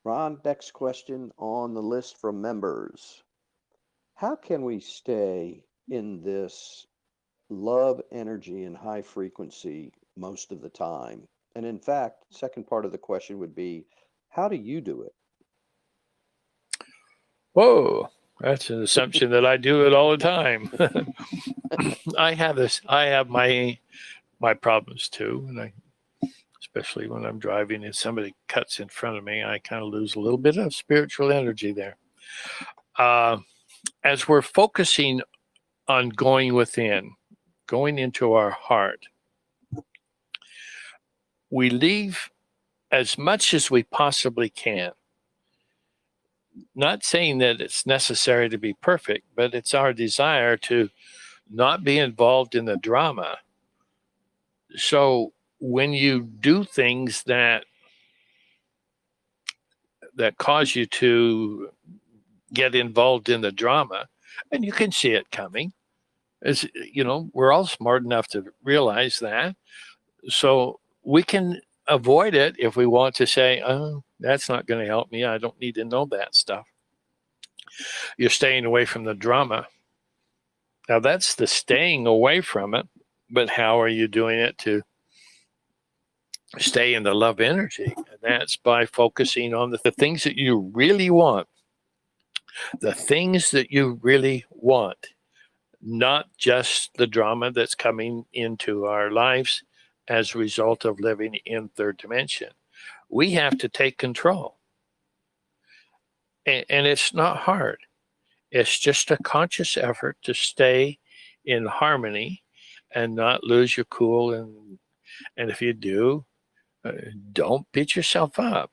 Ron, next question on the list from members. How can we stay in this love energy and high frequency most of the time? And in fact, second part of the question would be, how do you do it? Whoa, that's an assumption that I do it all the time. I have this. I have my problems too, and especially when I'm driving and somebody cuts in front of me, I kind of lose a little bit of spiritual energy there. Uh, as we're focusing on going within, going into our heart, we leave as much as we possibly can. Not saying that it's necessary to be perfect, but it's our desire to not be involved in the drama. So when you do things that cause you to get involved in the drama, and you can see it coming, as you know, we're all smart enough to realize that. So we can avoid it if we want to say, oh, that's not going to help me. I don't need to know that stuff. You're staying away from the drama. Now, that's the staying away from it. But how are you doing it to stay in the love energy? And that's by focusing on the things that you really want, the things that you really want, not just the drama that's coming into our lives as a result of living in third dimension. We have to take control. And it's not hard. It's just a conscious effort to stay in harmony and not lose your cool. And if you do, don't beat yourself up.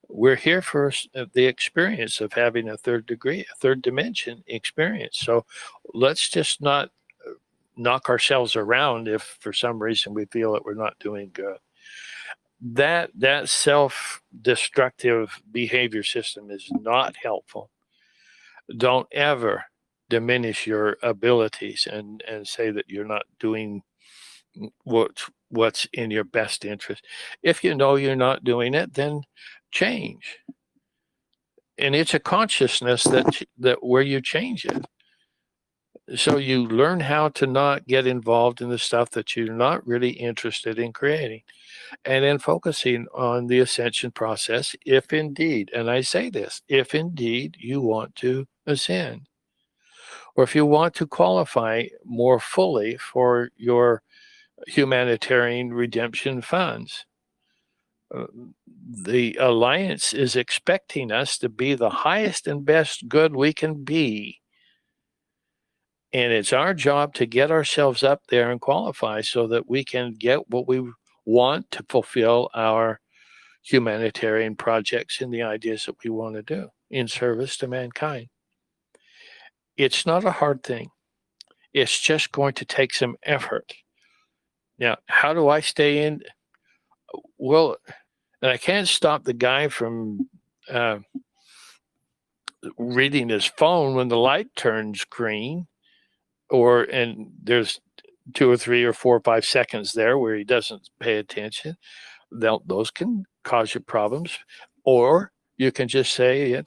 We're here for the experience of having a third degree, a third dimension experience. So let's just not knock ourselves around if for some reason we feel that we're not doing good. That self-destructive behavior system is not helpful. Don't ever diminish your abilities and say that you're not doing what's in your best interest. If you know you're not doing it, then change. And it's a consciousness that where you change it. So you learn how to not get involved in the stuff that you're not really interested in creating, and then focusing on the ascension process, if indeed, and I say this, if indeed you want to ascend, or if you want to qualify more fully for your humanitarian redemption funds. Uh, the Alliance is expecting us to be the highest and best good we can be. And it's our job to get ourselves up there and qualify so that we can get what we want to fulfill our humanitarian projects and the ideas that we want to do in service to mankind. It's not a hard thing. It's just going to take some effort. Now, how do I stay in? Well, and I can't stop the guy from uh, reading his phone when the light turns green, and there's 2 or 3 or 4 or 5 seconds there where he doesn't pay attention. Those can cause you problems, or you can just say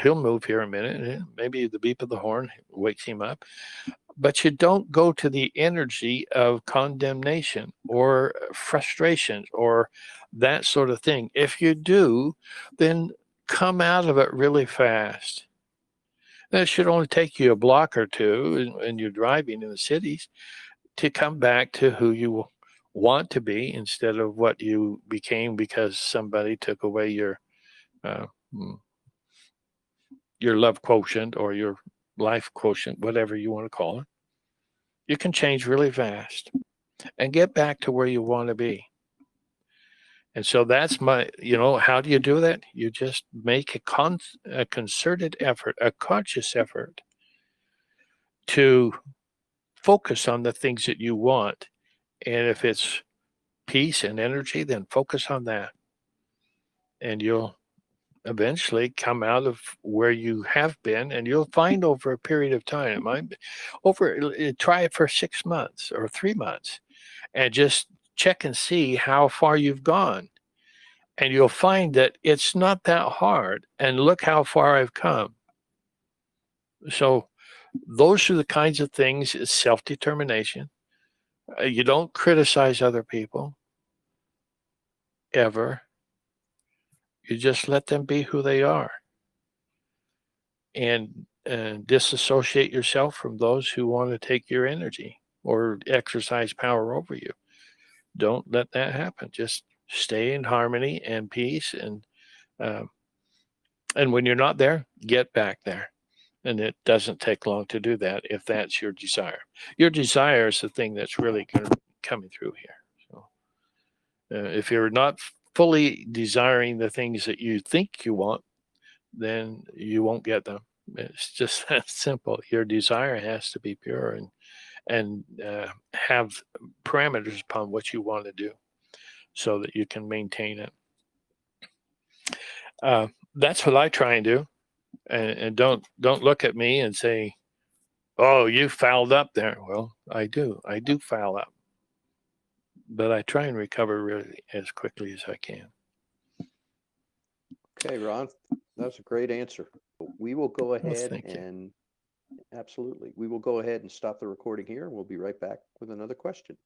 he'll move here a minute. Maybe the beep of the horn wakes him up. But you don't go to the energy of condemnation or frustration or that sort of thing. If you do, then come out of it really fast. And it should only take you a block or two and you're driving in the cities to come back to who you want to be instead of what you became because somebody took away uh, mm, your love quotient or your life quotient, whatever you want to call it. You can change really fast and get back to where you want to be. And so that's how do you do that? You just make a concerted effort, a conscious effort to focus on the things that you want. And if it's peace and energy, then focus on that. And you'll eventually come out of where you have been and you'll find over a period of time, try it for 6 months or 3 months and just check and see how far you've gone. And you'll find that it's not that hard. And look how far I've come. So those are the kinds of things, is self-determination. You don't criticize other people ever. You just let them be who they are. And disassociate yourself from those who want to take your energy or exercise power over you. Don't let that happen. Just stay in harmony and peace, um, and when you're not there, get back there. And it doesn't take long to do that if that's your desire. Your desire is the thing that's really coming through here. So if you're not fully desiring the things that you think you want, then you won't get them. It's just that simple. Your desire has to be pure and have parameters upon what you want to do, so that you can maintain it. That's what I try and do, and don't look at me and say, "Oh, you fouled up there." Well, I do foul up, but I try and recover really as quickly as I can. Okay, Ron, that's a great answer. We will go ahead thank you. and absolutely, we will go ahead and stop the recording here. We'll be right back with another question.